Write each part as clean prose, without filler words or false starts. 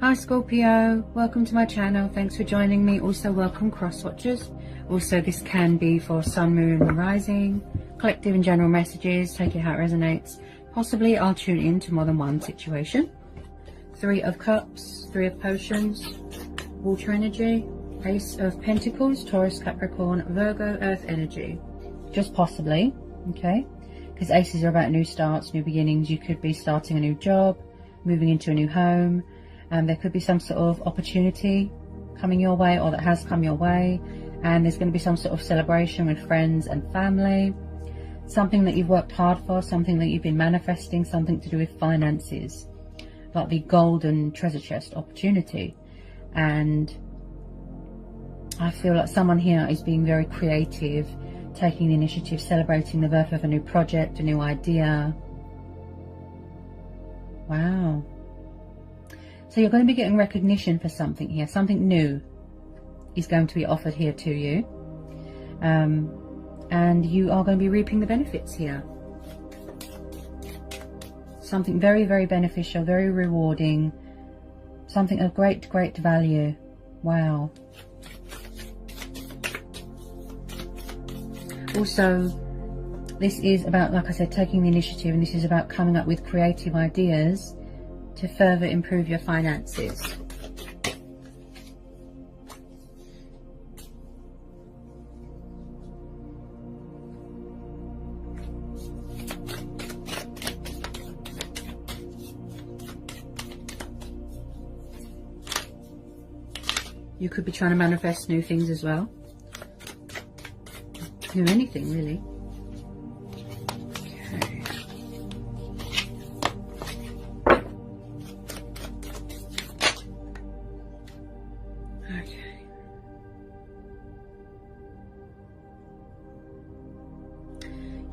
Hi Scorpio, welcome to my channel. Thanks for joining me. Also welcome cross watchers. Also this can be for sun, moon and rising, collective and general messages. Take it how it resonates. Possibly I'll tune in to more than one situation. 3 of Cups, 3 of Potions, water energy, Ace of Pentacles, Taurus, Capricorn, Virgo, earth energy. Just possibly, okay? Because aces are about new starts, new beginnings. You could be starting a new job, moving into a new home. There could be some sort of opportunity coming your way, or that has come your way, and there's going to be some sort of celebration with friends and family, something that you've worked hard for, something that you've been manifesting, something to do with finances, like the golden treasure chest opportunity. And I feel like someone here is being very creative, taking the initiative, celebrating the birth of a new project, a new idea. Wow. So you're going to be getting recognition for something here. Something new is going to be offered here to you. And you are going to be reaping the benefits here. Something very, very beneficial, very rewarding. Something of great, great value. Wow. Also, this is about, like I said, taking the initiative, and this is about coming up with creative ideas to further improve your finances. You could be trying to manifest new things as well. Do anything really.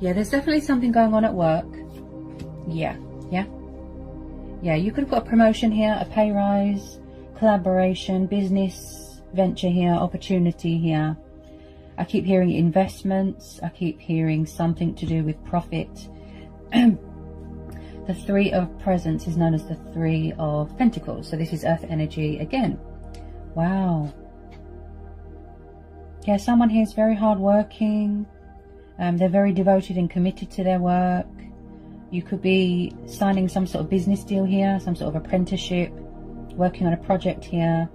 Yeah, there's definitely something going on at work. Yeah, you could have got a promotion here, a pay rise, collaboration, business venture here, opportunity here. I keep hearing investments. I keep hearing something to do with profit. The 3 of Presents is known as the 3 of Pentacles. So this is earth energy again. Wow. Yeah, someone here is very hardworking. They're very devoted and committed to their work. You could be signing some sort of business deal here, some sort of apprenticeship, working on a project here.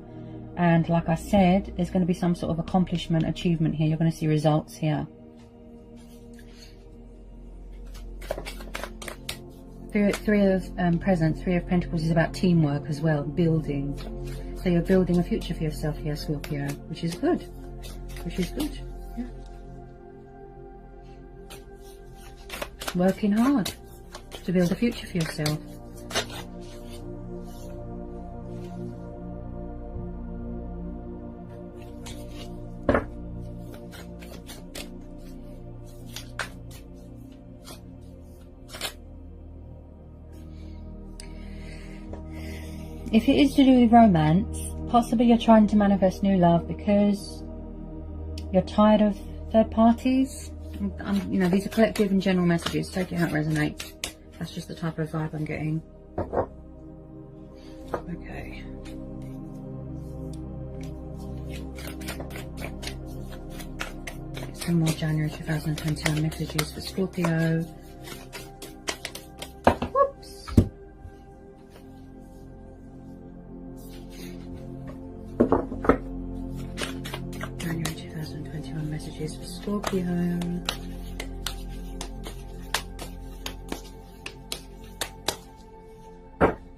And like I said, there's going to be some sort of accomplishment, achievement here. You're going to see results here. 3 of Presents, 3 of Pentacles is about teamwork as well, building. So you're building a future for yourself here, Scorpio, which is good. Yeah. Working hard to build a future for yourself. If it is to do with romance, possibly you're trying to manifest new love because you're tired of third parties. You know, these are collective and general messages. Take it how it resonates. That's just the type of vibe I'm getting. Okay. Some more January 2021 messages for Scorpio. Whoops. January 2021 messages for Scorpio.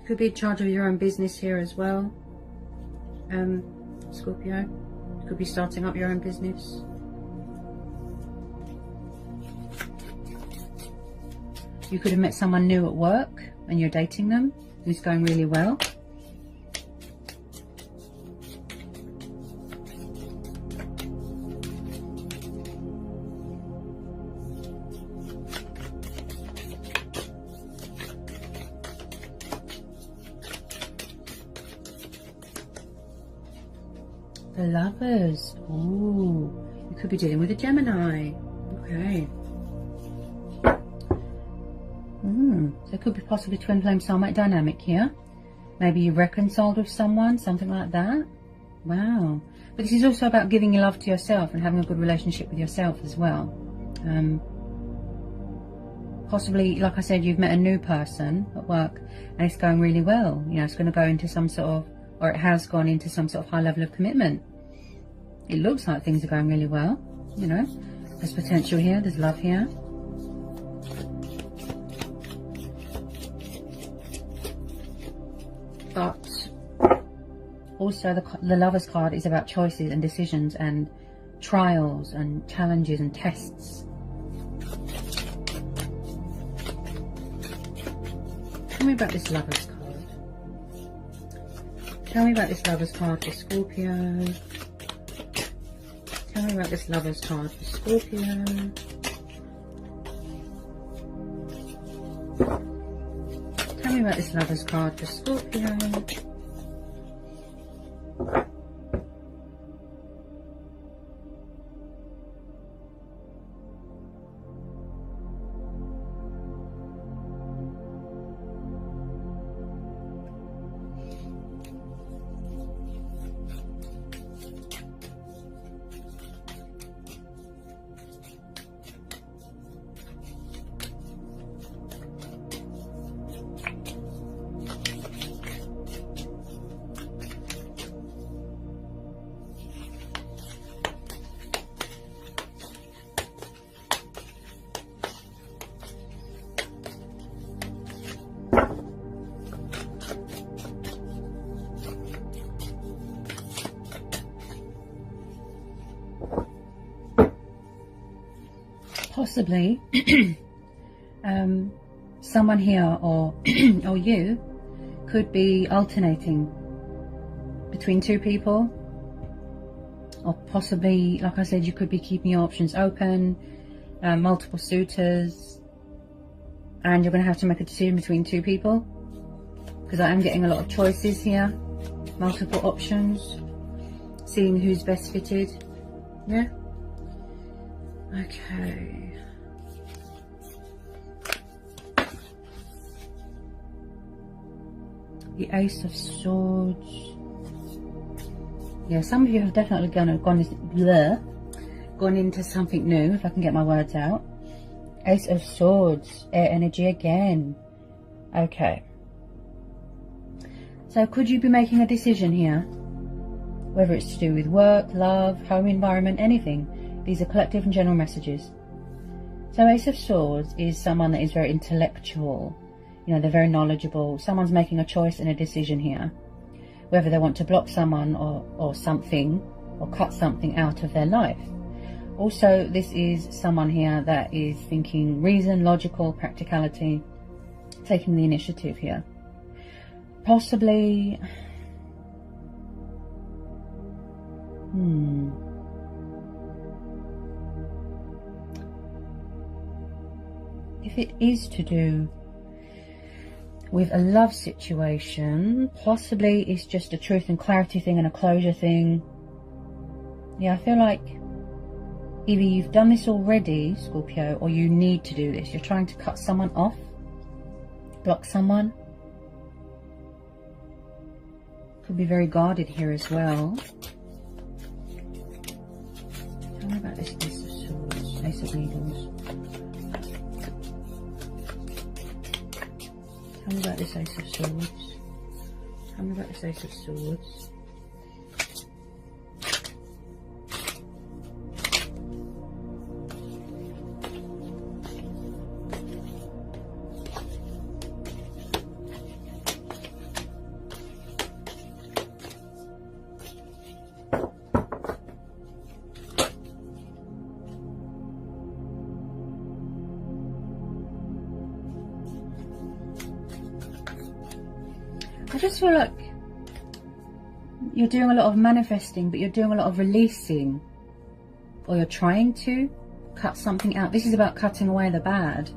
Could be in charge of your own business here as well, Scorpio. You could be starting up your own business. You could have met someone new at work and you're dating them, who's going really well. The Lovers. Ooh, you could be dealing with a Gemini. Okay. So it could be possibly twin flame soulmate dynamic here. Maybe you reconciled with someone, something like that. Wow. But this is also about giving your love to yourself and having a good relationship with yourself as well. Possibly, like I said, you've met a new person at work and it's going really well. You know, it's going to go into some sort of, or it has gone into some sort of high level of commitment. It looks like things are going really well. You know, there's potential here, there's love here. But also the Lover's card is about choices and decisions and trials and challenges and tests. Tell me about this Lover's card. Tell me about this Lover's card for Scorpio. Tell me about this Lover's card for Scorpio. Tell me about this Lover's card for Scorpio. Possibly someone here or or you could be alternating between two people, or possibly, like I said, you could be keeping your options open, multiple suitors, and you're going to have to make a decision between two people, because I am getting a lot of choices here, multiple options, seeing who's best fitted. Yeah. Okay. The Ace of Swords. Yeah, some of you have definitely gone into something new, if I can get my words out. Ace of Swords, air energy again. Okay. So could you be making a decision here? Whether it's to do with work, love, home environment, anything. These are collective and general messages. So Ace of Swords is someone that is very intellectual. You know, they're very knowledgeable. Someone's making a choice and a decision here. Whether they want to block someone or something, or cut something out of their life. Also, this is someone here that is thinking reason, logical, practicality, taking the initiative here. Possibly... If it is to do with a love situation, possibly it's just a truth and clarity thing and a closure thing. Yeah, I feel like either you've done this already, Scorpio, or you need to do this. You're trying to cut someone off, block someone. Could be very guarded here as well. Tell me about this Ace of Swords, Ace of Needles. Tell me about this Ace of Swords. Tell me about this Ace of Swords. I just feel like you're doing a lot of manifesting, but you're doing a lot of releasing, or you're trying to cut something out. This is about cutting away the bad,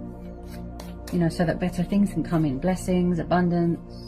you know, so that better things can come in. Blessings, abundance.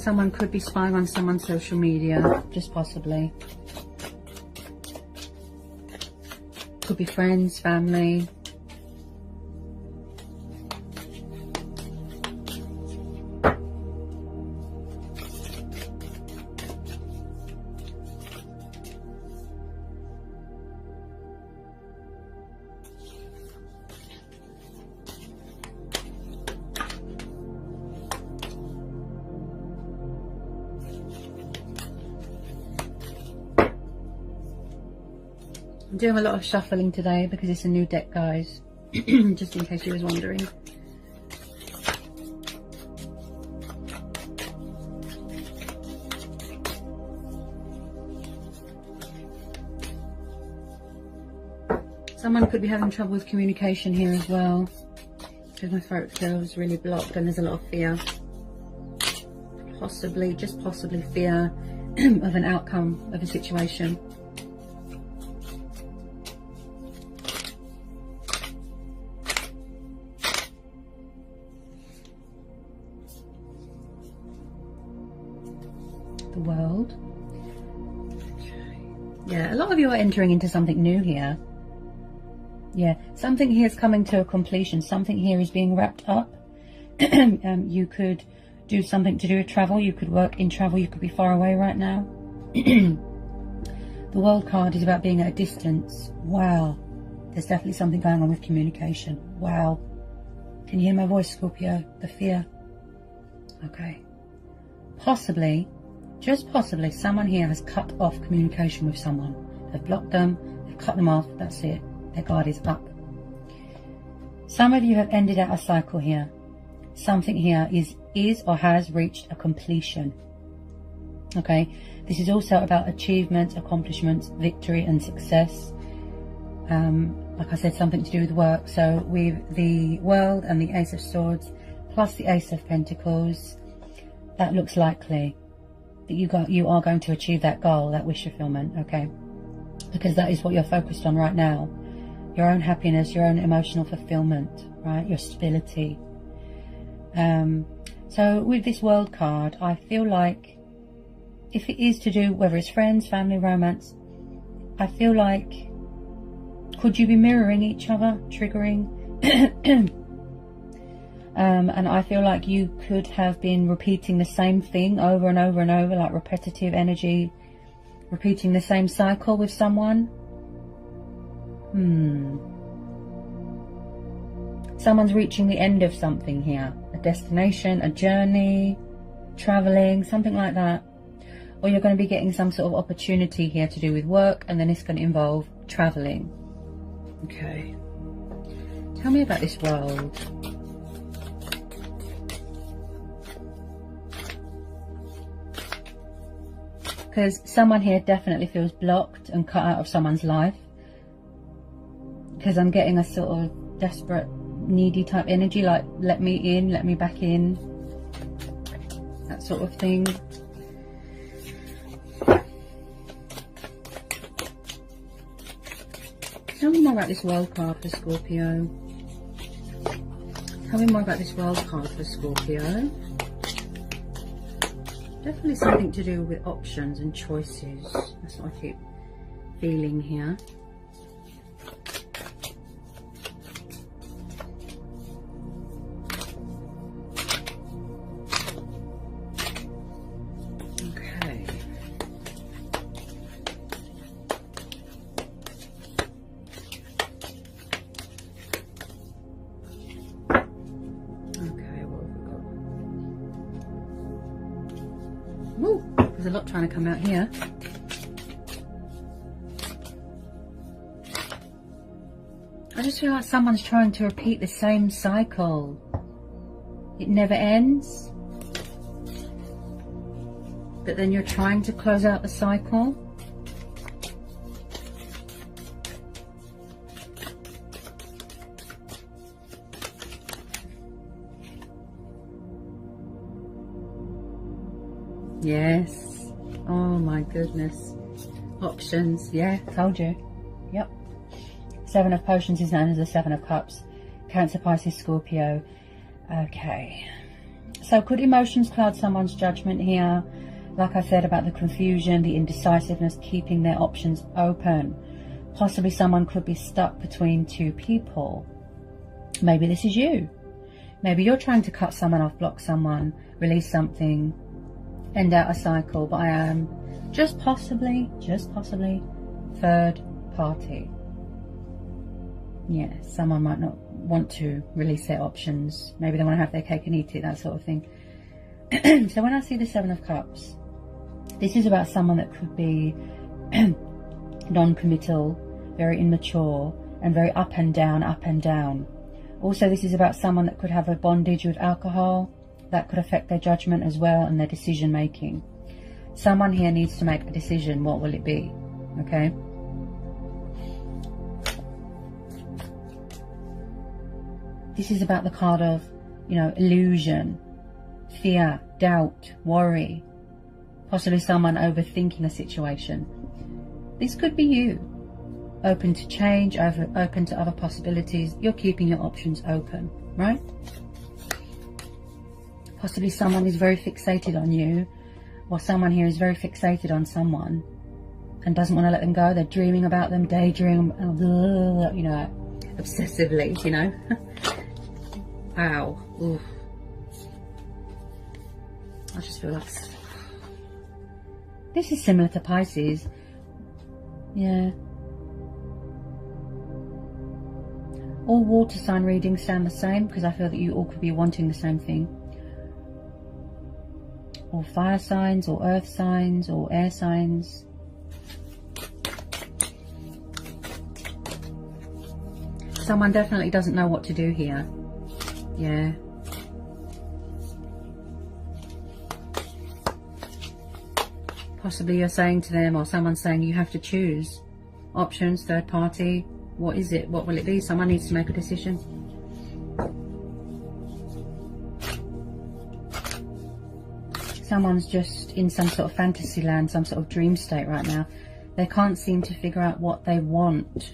Someone could be spying on someone's social media, just possibly. Could be friends, family. I'm doing a lot of shuffling today because it's a new deck, guys. Just in case you was wondering. Someone could be having trouble with communication here as well, because my throat feels really blocked and there's a lot of fear. Possibly, just possibly fear of an outcome of a situation. The World. Okay. Yeah, a lot of you are entering into something new here. Yeah, something here is coming to a completion. Something here is being wrapped up. You could do something to do with travel. You could work in travel. You could be far away right now. The World card is about being at a distance. Wow. There's definitely something going on with communication. Wow. Can you hear my voice, Scorpio? The fear. Okay. Possibly, just possibly, someone here has cut off communication with someone. They've blocked them. They've cut them off. That's it. Their guard is up. Some of you have ended out a cycle here. Something here is or has reached a completion. Okay, this is also about achievement, accomplishments, victory and success. Like I said, something to do with work. So with the World and the Ace of Swords plus the Ace of Pentacles, that looks likely that you are going to achieve that goal, that wish fulfillment. Okay, because that is what you're focused on right now. Your own happiness, your own emotional fulfillment, right? Your stability. So with this World card, I feel like if it is to do, whether it's friends, family, romance, I feel like, could you be mirroring each other, triggering? And I feel like you could have been repeating the same thing over and over and over, like repetitive energy, repeating the same cycle with someone. Someone's reaching the end of something here. A destination, a journey, traveling, something like that. Or you're going to be getting some sort of opportunity here to do with work, and then it's going to involve traveling. Okay. Tell me about this World. Because someone here definitely feels blocked and cut out of someone's life. Because I'm getting a sort of desperate, needy type energy, like let me in, let me back in, that sort of thing. Tell me more about this World card for Scorpio. Tell me more about this World card for Scorpio. Definitely something to do with options and choices. That's what I keep feeling here. Woo, there's a lot trying to come out here. I just feel like someone's trying to repeat the same cycle. It never ends. But then you're trying to close out the cycle. Yes. Oh my goodness. Options. Yeah, told you. Yep. Seven of Potions is known as the Seven of Cups. Cancer, Pisces, Scorpio. Okay. So could emotions cloud someone's judgment here? Like I said about the confusion, the indecisiveness, keeping their options open. Possibly someone could be stuck between two people. Maybe this is you. Maybe you're trying to cut someone off, block someone, release something, end out a cycle. But I am just possibly, third party. Yeah, someone might not want to release their options. Maybe they want to have their cake and eat it, that sort of thing. So when I see the Seven of Cups, this is about someone that could be non-committal, very immature, and very up and down, up and down. Also, this is about someone that could have a bondage with alcohol. That could affect their judgment as well and their decision making. Someone here needs to make a decision. What will it be? Okay. This is about the card of, you know, illusion, fear, doubt, worry. Possibly someone overthinking a situation. This could be you. Open to change, open to other possibilities. You're keeping your options open, right? Possibly someone is very fixated on you, or someone here is very fixated on someone and doesn't want to let them go. They're dreaming about them, daydreaming, you know, obsessively, you know. Ow. Ooh. I just feel like this is similar to Pisces. Yeah. All water sign readings sound the same because I feel that you all could be wanting the same thing. Or fire signs, or earth signs, or air signs. Someone definitely doesn't know what to do here. Yeah. Possibly you're saying to them, or someone's saying, you have to choose. Options, third party. What is it? What will it be? Someone needs to make a decision. Someone's just in some sort of fantasy land, some sort of dream state right now. They can't seem to figure out what they want.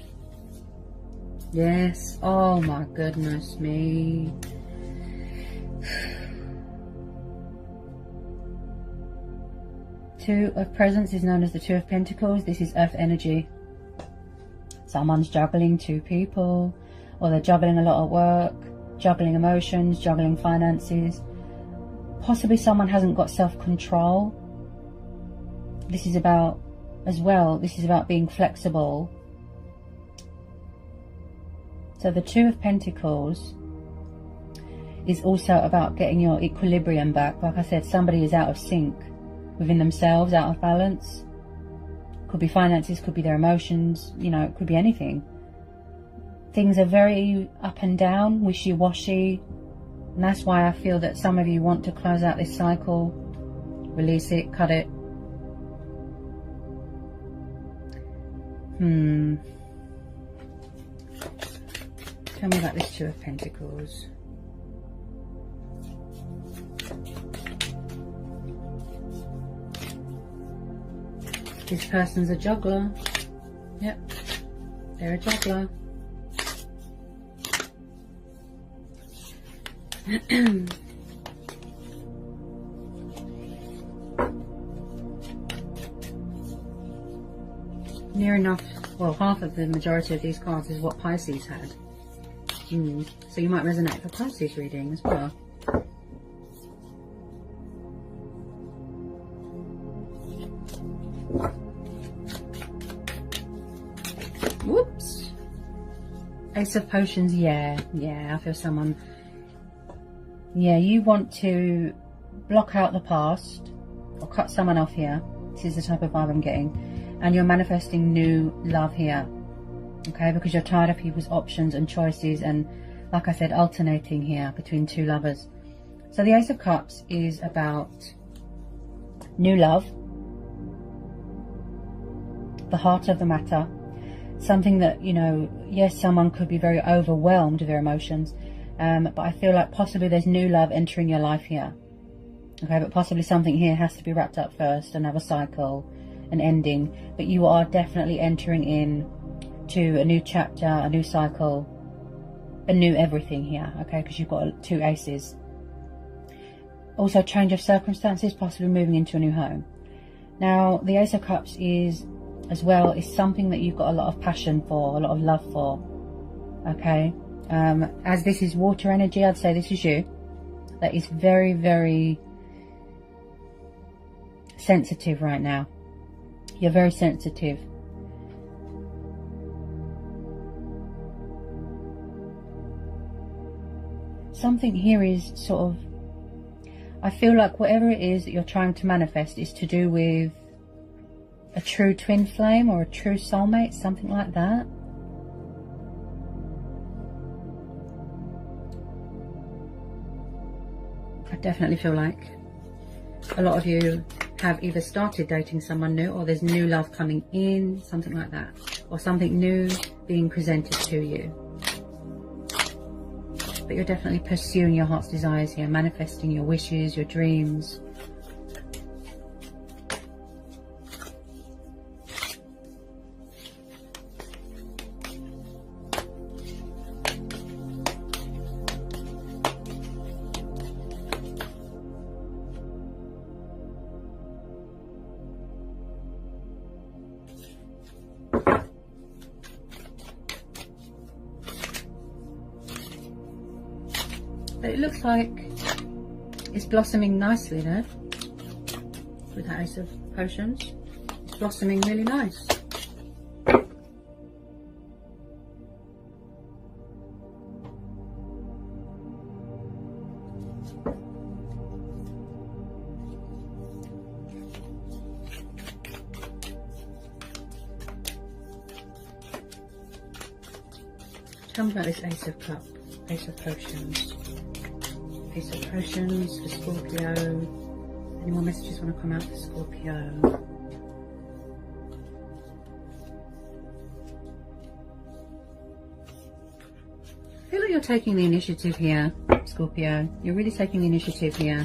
Yes. Oh my goodness me. Two of Presents is known as the Two of Pentacles. This is earth energy. Someone's juggling two people, or they're juggling a lot of work, juggling emotions, juggling finances. Possibly someone hasn't got self-control. This is about, as well, this is about being flexible. So the Two of Pentacles is also about getting your equilibrium back. Like I said, somebody is out of sync within themselves, out of balance. Could be finances, could be their emotions, you know, it could be anything. Things are very up and down, wishy-washy. And that's why I feel that some of you want to close out this cycle, release it, cut it. Tell me about this Two of Pentacles. This person's a juggler. Yep, they're a juggler. Near enough, well, half of the majority of these cards is what Pisces had. So you might resonate for Pisces reading as well. Whoops. Ace of Potions, yeah, I feel someone, yeah, you want to block out the past or cut someone off here. This is the type of vibe I'm getting. And you're manifesting new love here, okay, because you're tired of people's options and choices and, like I said, alternating here between two lovers. So the Ace of Cups is about new love, the heart of the matter. Something that, you know, yes, someone could be very overwhelmed with their emotions, but I feel like possibly there's new love entering your life here. Okay, but possibly something here has to be wrapped up first, another cycle, an ending. But you are definitely entering in to a new chapter, a new cycle, a new everything here, okay, because you've got two aces. Also change of circumstances, possibly moving into a new home. Now the Ace of Cups is something that you've got a lot of passion for, a lot of love for. Okay, as this is water energy, I'd say this is you. That is very, very sensitive right now. You're very sensitive. Something here is sort of, I feel like whatever it is that you're trying to manifest is to do with a true twin flame or a true soulmate, something like that. I definitely feel like a lot of you have either started dating someone new, or there's new love coming in, something like that, or something new being presented to you. But you're definitely pursuing your heart's desires here, manifesting your wishes, your dreams. But it looks like it's blossoming nicely there with that Ace of Potions. It's blossoming really nice. Tell me about this Ace of Cups, Ace of Potions. Ace of Potions for Scorpio. Any more messages want to come out for Scorpio? I feel like you're taking the initiative here, Scorpio. You're really taking the initiative here.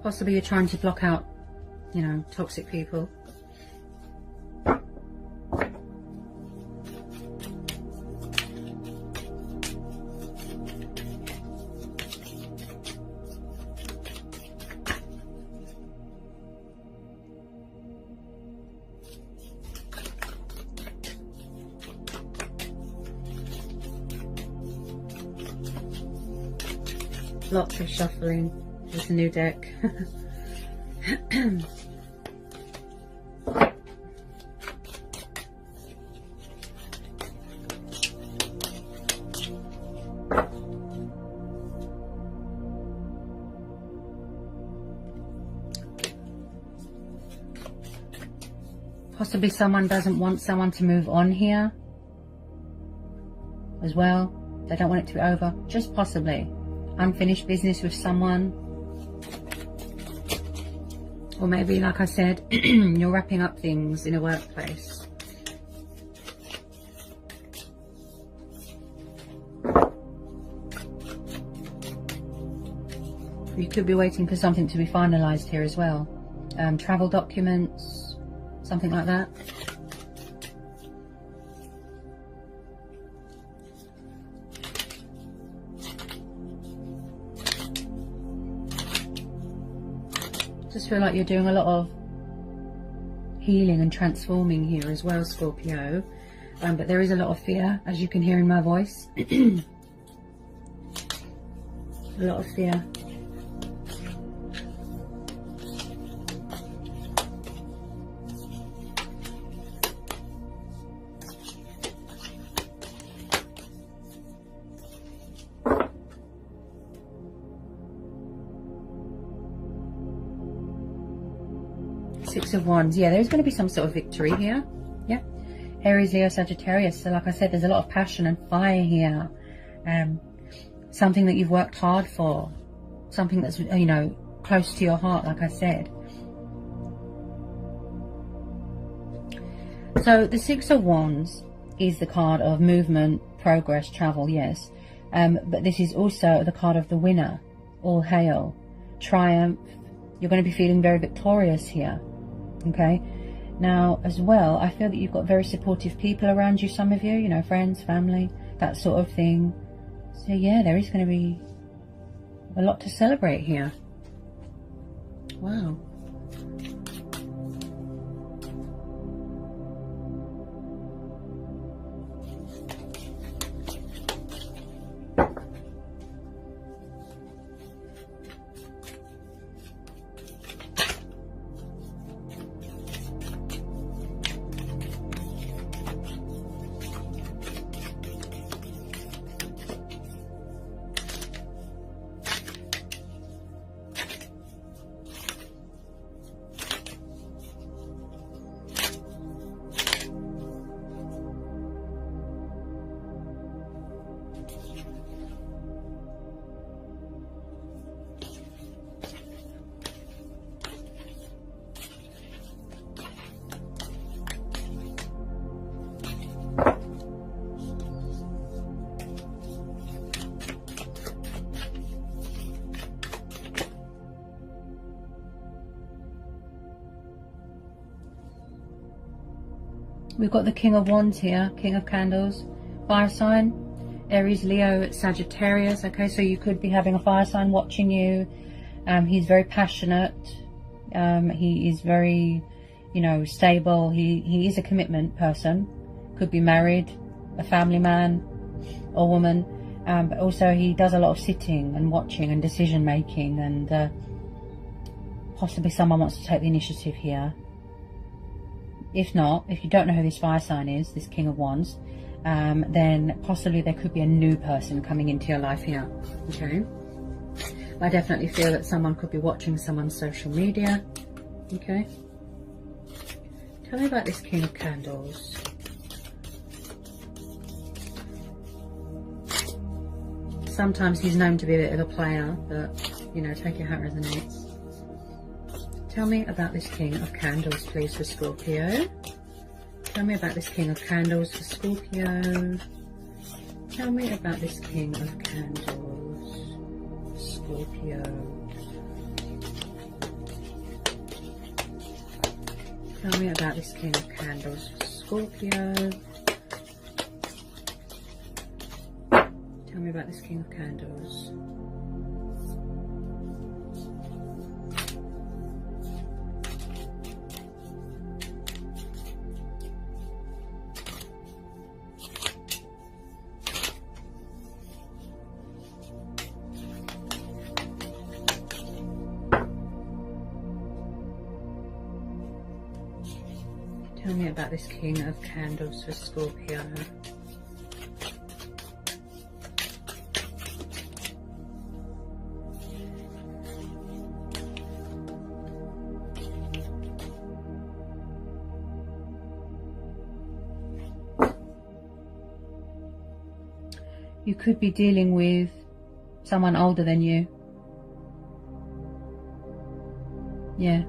Possibly you're trying to block out, you know, toxic people. Lots of shuffling with the new deck. Possibly someone doesn't want someone to move on here as well. They don't want it to be over. Just possibly. Unfinished business with someone. Or maybe, like I said, you're wrapping up things in a workplace. You could be waiting for something to be finalised here as well. Travel documents, something like that. Just feel like you're doing a lot of healing and transforming here as well, Scorpio. But there is a lot of fear, as you can hear in my voice. A lot of fear. Six of Wands. Yeah, there's going to be some sort of victory here. Yeah. Aries, Leo, Sagittarius. So like I said, there's a lot of passion and fire here. Something that you've worked hard for. Something that's, you know, close to your heart, like I said. So the Six of Wands is the card of movement, progress, travel, yes. But this is also the card of the winner. All hail. Triumph. You're going to be feeling very victorious here. Okay, Now, as well, I feel that you've got very supportive people around you, some of you, you know, friends, family, that sort of thing. So yeah, there is going to be a lot to celebrate here. Wow. We've got the King of Wands here, King of Candles, fire sign, Aries, Leo, Sagittarius. Okay, so you could be having a fire sign watching you. He's very passionate. He is very, you know, stable. He is a commitment person. Could be married, a family man or woman. But also he does a lot of sitting and watching and decision making, and possibly someone wants to take the initiative here. If not, if you don't know who this fire sign is, this King of Wands, then possibly there could be a new person coming into your life here. Okay, I definitely feel that someone could be watching someone's social media. Okay, tell me about this King of Candles. Sometimes he's known to be a bit of a player, but you know, take it how it resonates. Tell me about this King of Candles, please, for Scorpio. Tell me about this King of Candles for Scorpio. Tell me about this King of Candles, Scorpio. Tell me about this King of Candles for Scorpio. Tell me about this King of Candles. Tell me about this King of Candles for Scorpio. You could be dealing with someone older than you. Yeah.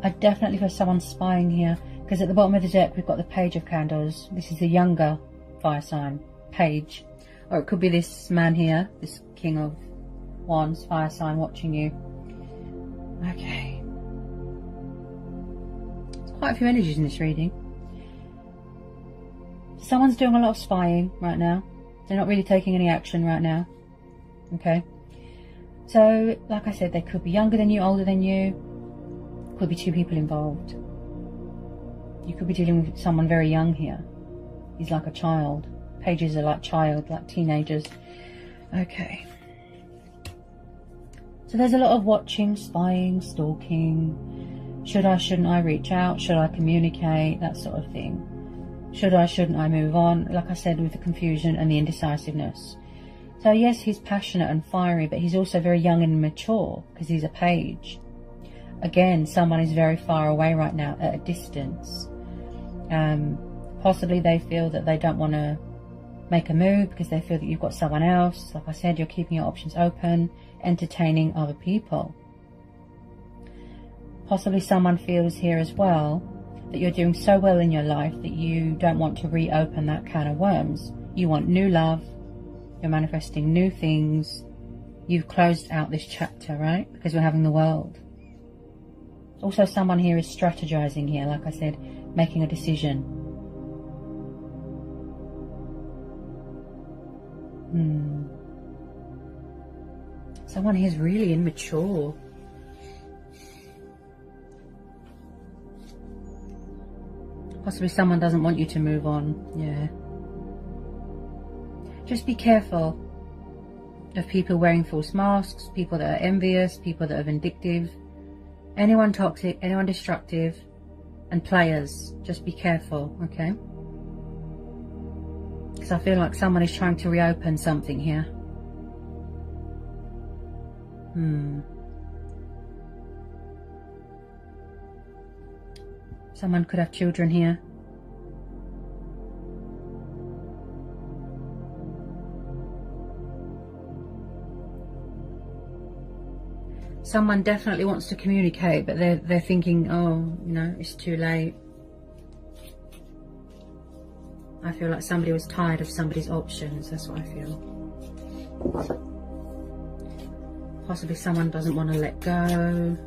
I definitely feel someone spying here, because at the bottom of the deck we've got the Page of Candles. This is the younger fire sign, Page. Or it could be this man here, this King of Wands, fire sign, watching you. Okay. There's quite a few energies in this reading. Someone's doing a lot of spying right now. They're not really taking any action right now. Okay. So, like I said, they could be younger than you, older than you. Could be two people involved. You could be dealing with someone very young here. He's like a child. Pages are like child, like teenagers. Okay. So there's a lot of watching, spying, stalking. Should I, shouldn't I reach out? Should I communicate? That sort of thing. Should I, shouldn't I move on? Like I said, with the confusion and the indecisiveness. So yes, he's passionate and fiery, but he's also very young and mature because he's a page. Again, someone is very far away right now, at a distance. Possibly they feel that they don't want to make a move because they feel that you've got someone else. Like I said, you're keeping your options open, entertaining other people. Possibly someone feels here as well that you're doing so well in your life that you don't want to reopen that can of worms. You want new love. You're manifesting new things. You've closed out this chapter, right? Because we're having the World. Also, someone here is strategizing here, like I said, making a decision. Someone here is really immature. Possibly someone doesn't want you to move on. Yeah. Just be careful of people wearing false masks, people that are envious, people that are vindictive, anyone toxic, anyone destructive, and players. Just be careful, okay? Because I feel like someone is trying to reopen something here. Someone could have children here. Someone definitely wants to communicate, but they're thinking, oh, you know, it's too late. I feel like somebody was tired of somebody's options. That's what I feel. Possibly someone doesn't want to let go.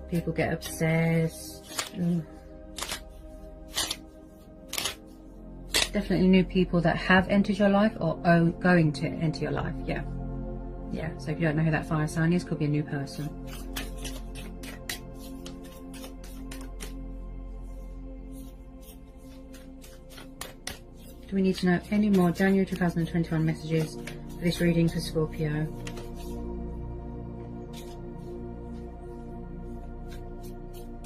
People get obsessed. Definitely new people that have entered your life or are going to enter your life. Yeah. Yeah, so if you don't know who that fire sign is, could be a new person. Do we need to know any more January 2021 messages for this reading for Scorpio?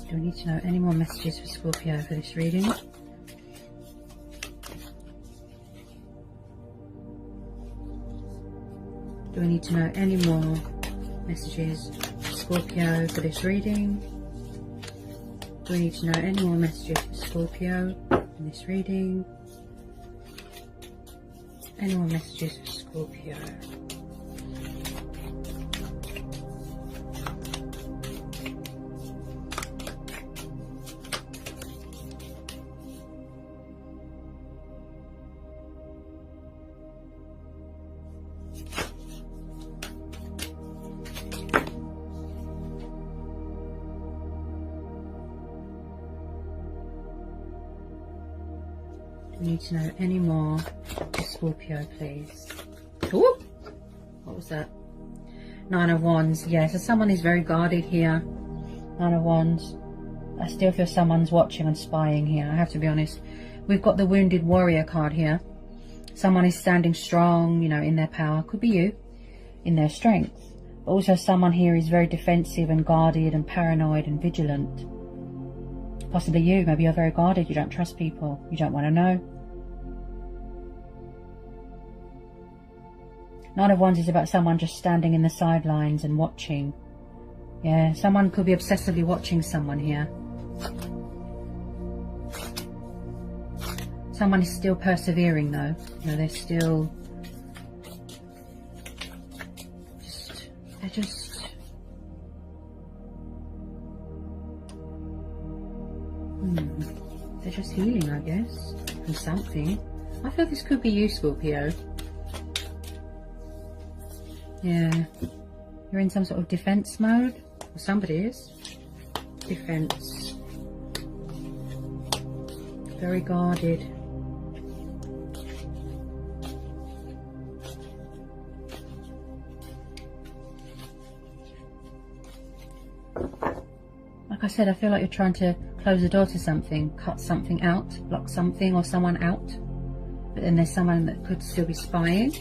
Do we need to know any more messages for Scorpio for this reading? Do we need to know any more messages for Scorpio for this reading? Do we need to know any more messages for Scorpio in this reading? Any more messages for Scorpio? We need to know any more for Scorpio, please. Ooh, what was that? Nine of Wands. Yeah, so someone is very guarded here. Nine of Wands. I still feel someone's watching and spying here, I have to be honest. We've got the Wounded Warrior card here. Someone is standing strong, you know, in their power. Could be you, in their strength. But also someone here is very defensive and guarded and paranoid and vigilant. Possibly you. Maybe you're very guarded. You don't trust people. You don't want to know. Nine of Wands is about someone just standing in the sidelines and watching. Yeah, someone could be obsessively watching someone here. Someone is still persevering though. You know, they're still... They're just healing, I guess, from something. I feel this could be you, Scorpio. Yeah. You're in some sort of defense mode. Or somebody is. Defense. Very guarded. Like I said, I feel like you're trying to close the door to something, cut something out, block something or someone out. But then there's someone that could still be spying.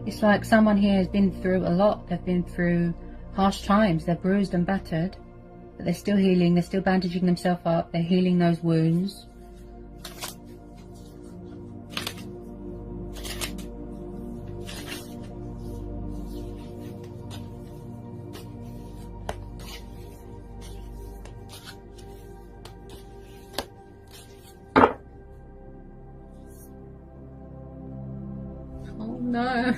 It's like someone here has been through a lot. They've been through harsh times. They're bruised and battered. but they're still healing. They're still bandaging themselves up. They're healing those wounds. No.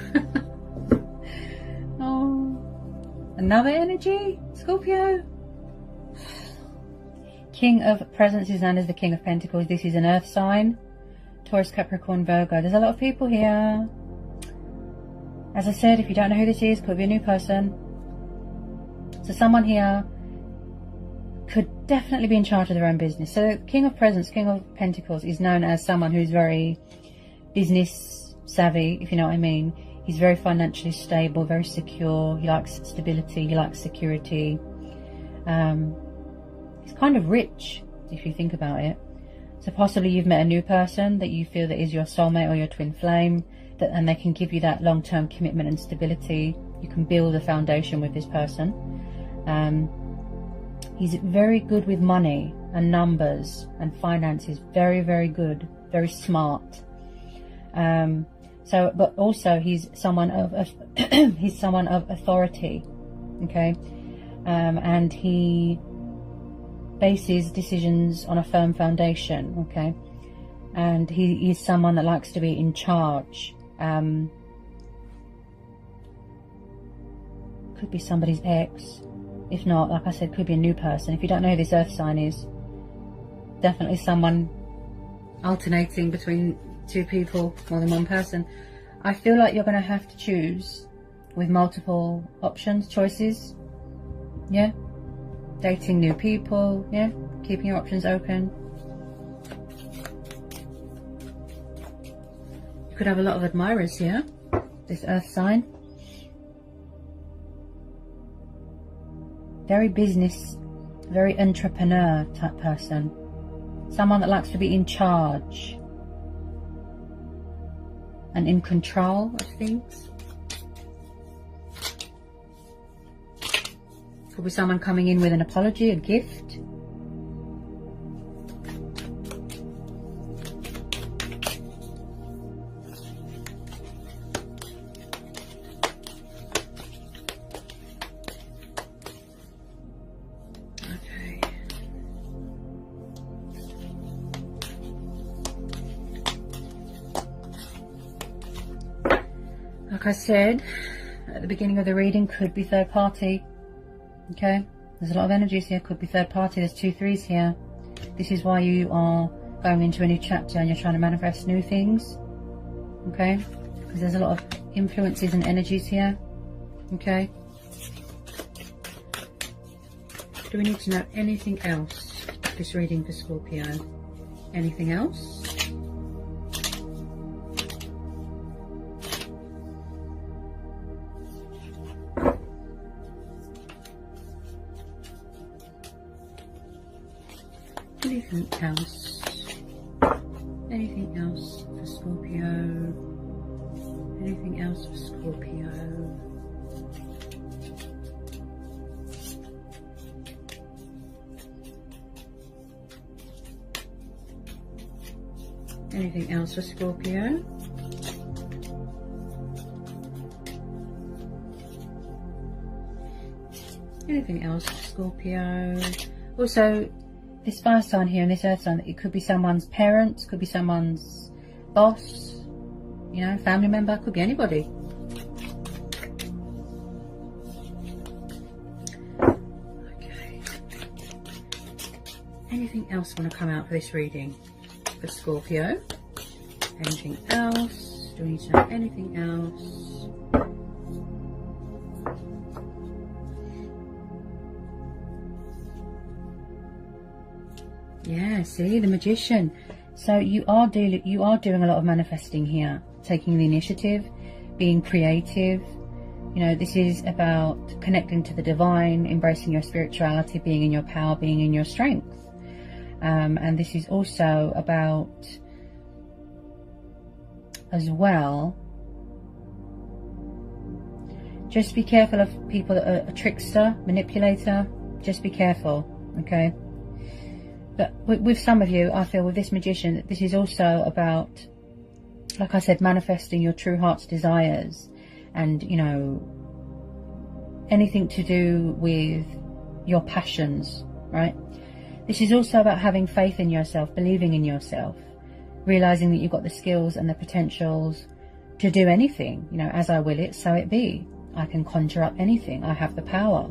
Oh, another energy, Scorpio. King of Presents is known as the King of Pentacles. This is an earth sign. Taurus, Capricorn, Virgo. There's a lot of people here. As I said, if you don't know who this is, could be a new person. So someone here could definitely be in charge of their own business. So King of Presents, King of Pentacles is known as someone who's very business savvy, if you know what I mean. He's very financially stable, very secure. He likes stability, he likes security. He's kind of rich, if you think about it. So possibly you've met a new person that you feel that is your soulmate or your twin flame, and they can give you that long-term commitment and stability. You can build a foundation with this person. He's very good with money and numbers and finances. Very, very good. Very smart. But also he's someone of he's someone of authority, okay, and he bases decisions on a firm foundation, okay, and he is someone that likes to be in charge. Could be somebody's ex. If not, like I said, could be a new person. If you don't know who this earth sign is, definitely someone alternating between two people, more than one person. I feel like you're going to have to choose with multiple options, choices. Yeah. Dating new people. Yeah. Keeping your options open. You could have a lot of admirers here, this earth sign. Very business, very entrepreneur type person. Someone that likes to be in charge and in control of things. Could be someone coming in with an apology, a gift. Like I said at the beginning of the reading, could be third party. Okay, there's a lot of energies here. Could be third party. There's 2 3s here. This is why you are going into a new chapter and you're trying to manifest new things. Okay, because there's a lot of influences and energies here. Okay, do we need to know anything else? This reading for Scorpio. Anything else? Anything else? Anything else for Scorpio? Anything else for Scorpio? Anything else for Scorpio? Anything else for Scorpio? Also, this fire sign here and this earth sign, it could be someone's parents, could be someone's boss, you know, family member, could be anybody. Okay. Anything else want to come out for this reading for Scorpio? Anything else? Do we need to know anything else? Yeah, see, the Magician. So you are doing a lot of manifesting here, taking the initiative, being creative. You know, this is about connecting to the divine, embracing your spirituality, being in your power, being in your strength. And this is also about, as well, just be careful of people that are a trickster, manipulator. Just be careful. Okay, but with some of you, I feel with this Magician that this is also about, like I said, manifesting your true heart's desires, and you know, anything to do with your passions, right? This is also about having faith in yourself, believing in yourself, realizing that you've got the skills and the potentials to do anything. You know, as I will it, so it be. I can conjure up anything. I have the power.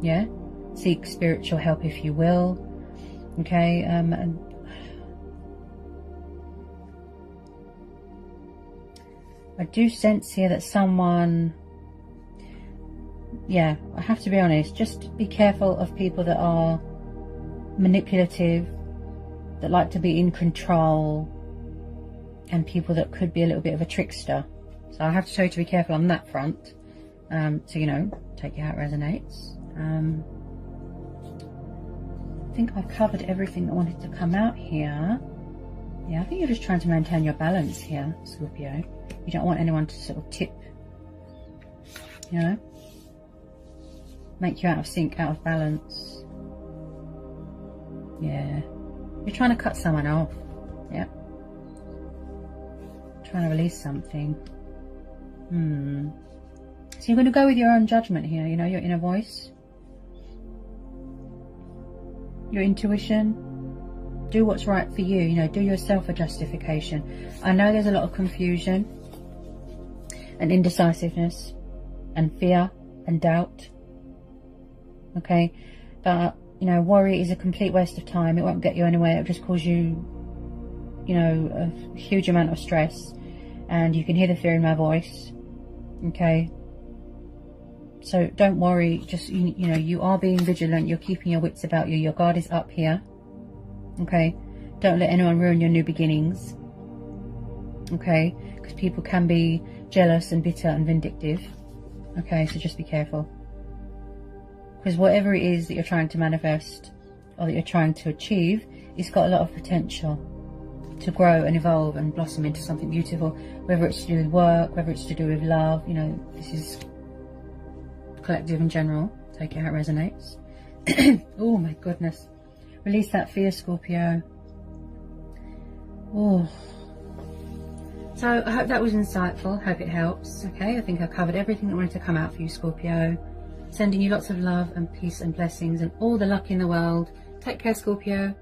Yeah? Seek spiritual help if you will. Okay? And I do sense here that someone... Yeah, I have to be honest. Just be careful of people that are manipulative, that like to be in control, and people that could be a little bit of a trickster. So I have to tell you to be careful on that front. So, you know, take it how it resonates. I think I've covered everything that wanted to come out here. Yeah, I think you're just trying to maintain your balance here, Scorpio. You don't want anyone to sort of tip, you know, make you out of sync, out of balance. Yeah, you're trying to cut someone off. Yeah, trying to release something. So you're going to go with your own judgment here, you know, your inner voice, your intuition. Do what's right for you, you know, do yourself a justification. I know there's a lot of confusion and indecisiveness and fear and doubt. Okay, but you know, worry is a complete waste of time. It won't get you anywhere. It'll just cause you, you know, a huge amount of stress. And you can hear the fear in my voice. Okay, so don't worry. Just you know, you are being vigilant. You're keeping your wits about you. Your guard is up here. Okay, don't let anyone ruin your new beginnings. Okay, because people can be jealous and bitter and vindictive. Okay, so just be careful. Because whatever it is that you're trying to manifest or that you're trying to achieve, it's got a lot of potential to grow and evolve and blossom into something beautiful. Whether it's to do with work, whether it's to do with love, you know, this is collective in general. Take it how it resonates. Oh my goodness. Release that fear, Scorpio. Oh. So I hope that was insightful. Hope it helps. Okay, I think I covered everything that wanted to come out for you, Scorpio. Sending you lots of love and peace and blessings and all the luck in the world. Take care, Scorpio.